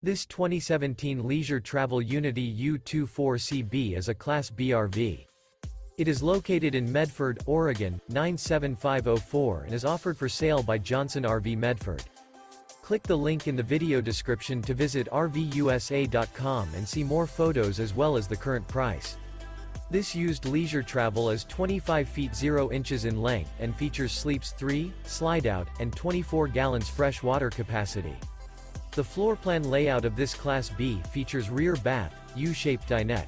This 2017 Leisure Travel Unity U24CB is a Class B RV. It is located in Medford, Oregon, 97504 and is offered for sale by Johnson RV Medford. Click the link in the video description to visit RVUSA.com and see more photos as well as the current price. This used leisure travel is 25 feet 0 inches in length and features sleeps 3, Slideout, and 24 gallons fresh water capacity. The floor plan layout of this Class B features rear bath, U-shaped dinette.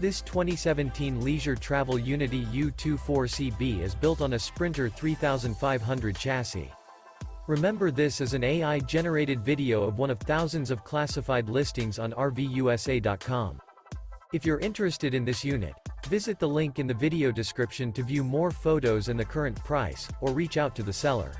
This 2017 Leisure Travel Unity U24CB is built on a Sprinter 3500 chassis. Remember, this is an AI-generated video of one of thousands of classified listings on RVUSA.com. If you're interested in this unit, visit the link in the video description to view more photos and the current price, or reach out to the seller.